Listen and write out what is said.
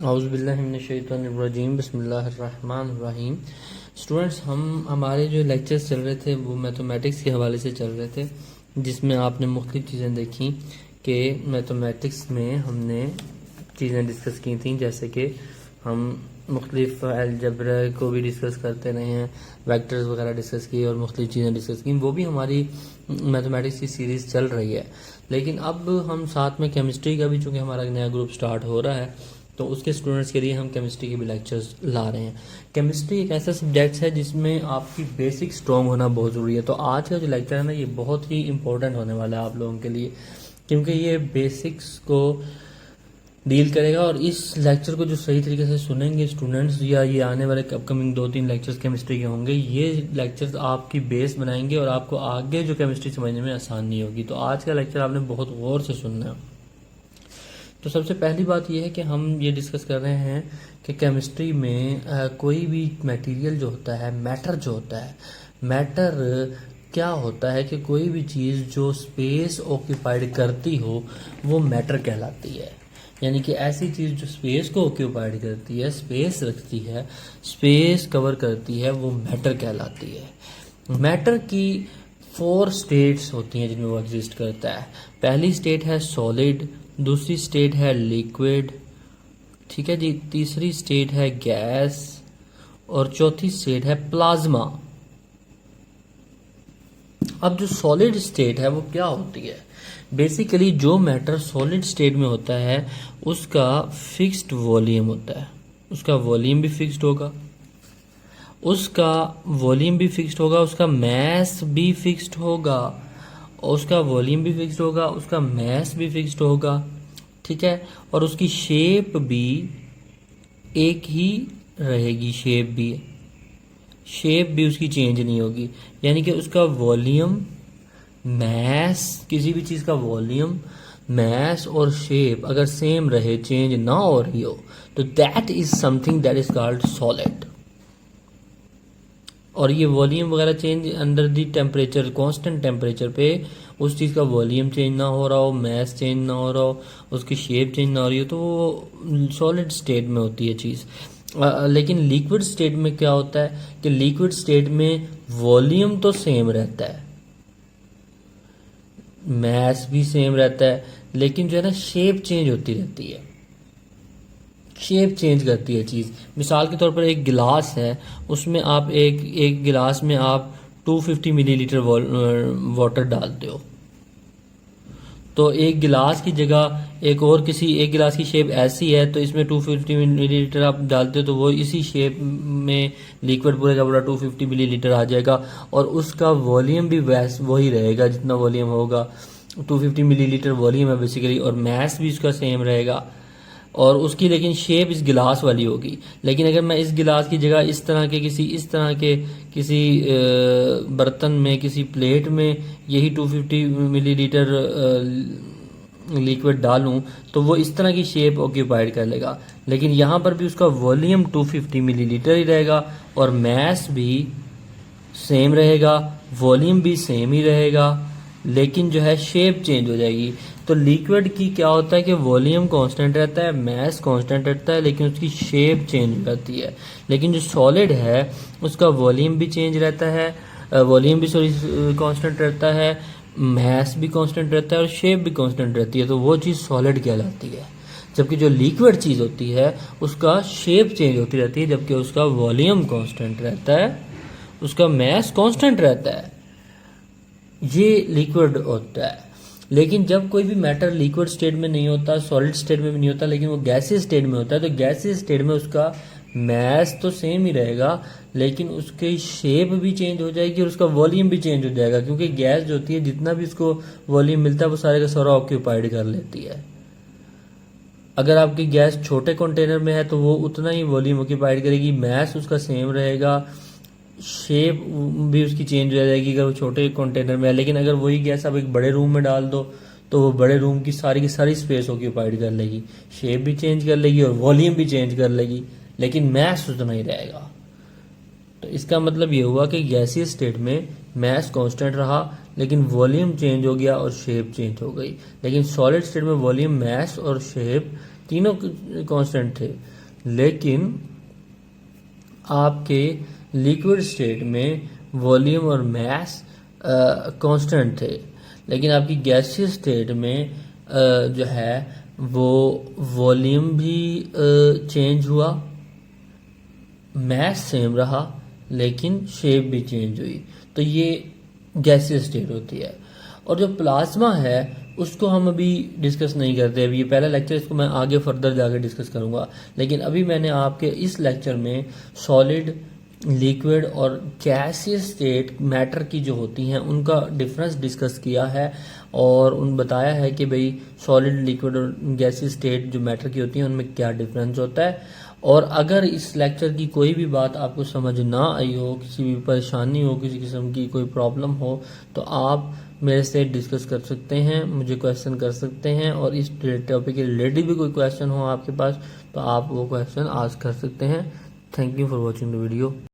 औज़ुबिल्लाहिमिनश्शैतानिर्रजीम बिस्मिल्लाहिर्रहमानिर्रहीम। स्टूडेंट्स, हमारे जो लेक्चर्स चल रहे थे वो मैथमेटिक्स के हवाले से चल रहे थे, जिसमें आपने मुख्तलिफ़ चीज़ें देखी कि मैथमेटिक्स में हमने चीज़ें डिस्कस की थी, जैसे कि हम मुख्तलिफ़ अलजब्रा को भी डिस्कस करते रहे हैं, वेक्टर्स वगैरह डिस्कस किए और मुख्तलिफ़ चीज़ें डिस्कस की। वो भी हमारी मैथमेटिक्स की सीरीज़ चल रही है, लेकिन अब हम साथ में केमिस्ट्री का भी, चूँकि हमारा नया ग्रुप स्टार्ट हो रहा है, तो उसके स्टूडेंट्स के लिए हम केमिस्ट्री के भी लेक्चर्स ला रहे हैं। केमिस्ट्री एक ऐसा सब्जेक्ट है जिसमें आपकी बेसिक स्ट्रॉन्ग होना बहुत ज़रूरी है। तो आज का जो लेक्चर है ना, ये बहुत ही इंपॉर्टेंट होने वाला है आप लोगों के लिए, क्योंकि ये बेसिक्स को डील करेगा। और इस लेक्चर को जो सही तरीके से सुनेंगे स्टूडेंट्स, या ये आने वाले अपकमिंग 2-3 लेक्चर्स केमिस्ट्री के होंगे, ये लेक्चर्स आपकी बेस बनाएंगे और आपको आगे जो केमिस्ट्री समझने में आसानी होगी। तो आज का लेक्चर आपने बहुत गौर से सुनना है। तो सबसे पहली बात यह है कि हम ये डिस्कस कर रहे हैं कि केमिस्ट्री में कोई भी मटेरियल जो होता है, मैटर जो होता है, मैटर क्या होता है कि कोई भी चीज़ जो स्पेस ऑक्यूपाइड करती हो वो मैटर कहलाती है। यानी कि ऐसी चीज़ जो स्पेस को ऑक्यूपाइड करती है, स्पेस रखती है, स्पेस कवर करती है, वो मैटर कहलाती है। मैटर की 4 स्टेट्स होती हैं जिनमें वो एग्जिस्ट करता है। पहली स्टेट है सॉलिड, दूसरी स्टेट है लिक्विड, ठीक है जी, तीसरी स्टेट है गैस और चौथी स्टेट है प्लाज्मा। अब जो सॉलिड स्टेट है वो क्या होती है? बेसिकली जो मैटर सॉलिड स्टेट में होता है उसका फिक्स्ड वॉल्यूम होता है, उसका वॉल्यूम भी फिक्स्ड होगा, उसका मैस भी फिक्स्ड होगा, उसका वॉल्यूम भी फिक्स्ड होगा, उसका मैस भी फिक्स्ड होगा, ठीक है, और उसकी शेप भी एक ही रहेगी, शेप भी उसकी चेंज नहीं होगी। यानी कि उसका वॉल्यूम, मैस, किसी भी चीज़ का वॉल्यूम, मैस और शेप अगर सेम रहे, चेंज ना हो रही हो, तो that is something that is called solid. और ये वॉल्यूम वगैरह change under the temperature, constant temperature पे उस चीज़ का वॉल्यूम चेंज ना हो रहा हो, मैस चेंज ना हो रहा हो, उसकी शेप चेंज ना हो रही हो, तो वो सॉलिड स्टेट में होती है चीज़। लेकिन लिक्विड स्टेट में क्या होता है कि लिक्विड स्टेट में वॉल्यूम तो सेम रहता है, मैस भी सेम रहता है, लेकिन जो है ना शेप चेंज होती रहती है, शेप चेंज करती है चीज़। मिसाल के तौर पर एक गिलास है, उसमें आप एक गिलास में आप 250 मिलीलीटर वाटर डालते हो, तो एक गिलास की जगह एक गिलास की शेप ऐसी है, तो इसमें 250 मिलीलीटर आप डालते हो, तो वो इसी शेप में लिक्विड पूरे का पूरा 250 मिलीलीटर आ जाएगा, और उसका वॉल्यूम भी वही रहेगा जितना वॉल्यूम होगा। 250 मिलीलीटर वॉल्यूम है बेसिकली, और मैस भी उसका सेम रहेगा, और उसकी लेकिन शेप इस गिलास वाली होगी। लेकिन अगर मैं इस गिलास की जगह इस तरह के किसी बर्तन में, किसी प्लेट में यही 250 मिलीलीटर लिक्विड डालूं, तो वो इस तरह की शेप ऑक्यूपाइड कर लेगा। लेकिन यहाँ पर भी उसका वॉल्यूम 250 मिलीलीटर ही रहेगा, और मैस भी सेम रहेगा, वॉल्यूम भी सेम ही रहेगा, लेकिन जो है शेप चेंज हो जाएगी। तो लिक्विड की क्या होता है कि वॉल्यूम कांस्टेंट रहता है, मैस कांस्टेंट रहता है, लेकिन उसकी शेप चेंज हो जाती है। लेकिन जो सॉलिड है उसका वॉल्यूम भी चेंज रहता है, कांस्टेंट रहता है, मैस भी कांस्टेंट रहता है, और शेप भी कांस्टेंट रहती है, तो वो चीज़ सॉलिड कहलाती है। जबकि जो लिक्विड चीज़ होती है उसका शेप चेंज होती रहती है, जबकि उसका वॉल्यूम कांस्टेंट रहता है, उसका मैस कांस्टेंट रहता है। ये लिक्विड होता है। लेकिन जब कोई भी मैटर लिक्विड स्टेट में नहीं होता, सॉलिड स्टेट में भी नहीं होता, लेकिन वो गैसीय स्टेट में होता है, तो गैसीय स्टेट में उसका मैस तो सेम ही रहेगा, लेकिन उसकी शेप भी चेंज हो जाएगी और उसका वॉल्यूम भी चेंज हो जाएगा, क्योंकि गैस जो होती है जितना भी उसको वॉल्यूम मिलता है वो सारे का सारा ऑक्यूपाइड कर लेती है। अगर आपकी गैस छोटे कंटेनर में है तो वो उतना ही वॉल्यूम ऑक्यूपाइड करेगी, मैस उसका सेम रहेगा, शेप भी उसकी चेंज हो जाएगी अगर वो छोटे कंटेनर में है। लेकिन अगर वही गैस आप एक बड़े रूम में डाल दो तो वो बड़े रूम की सारी स्पेस ऑक्यूपाइड कर लेगी, शेप भी चेंज कर लेगी और वॉल्यूम भी चेंज कर लेगी, लेकिन मैस उतना ही रहेगा। तो इसका मतलब ये हुआ कि गैसीय स्टेट में मैस कांस्टेंट रहा, लेकिन वॉल्यूम चेंज हो गया और शेप चेंज हो गई। लेकिन सॉलिड स्टेट में वॉल्यूम, मैस और शेप तीनों कांस्टेंट थे, लेकिन आपके लिक्विड स्टेट में वॉल्यूम और मास कांस्टेंट थे, लेकिन आपकी गैसियस स्टेट में जो है वो वॉल्यूम भी चेंज हुआ, मास सेम रहा, लेकिन शेप भी चेंज हुई। तो ये गैसियस स्टेट होती है। और जो प्लाज्मा है उसको हम अभी डिस्कस नहीं करते, अभी ये पहला लेक्चर, इसको मैं आगे फर्दर जाकर डिस्कस करूंगा। लेकिन अभी मैंने आपके इस लेक्चर में सॉलिड, लिक्विड और गैसियस स्टेट मैटर की जो होती हैं उनका डिफरेंस डिस्कस किया है और उन बताया है कि भाई सॉलिड, लिक्विड और गैसियस स्टेट जो मैटर की होती हैं उनमें क्या डिफरेंस होता है। और अगर इस लेक्चर की कोई भी बात आपको समझ ना आई हो, किसी भी परेशानी हो, किसी किस्म की कोई प्रॉब्लम हो, तो आप मेरे से डिस्कस कर सकते हैं, मुझे क्वेश्चन कर सकते हैं। और इस टॉपिक के रिलेटेड भी कोई क्वेश्चन हो आपके पास तो आप वो क्वेश्चन आस्क कर सकते हैं। Thank you for watching the video.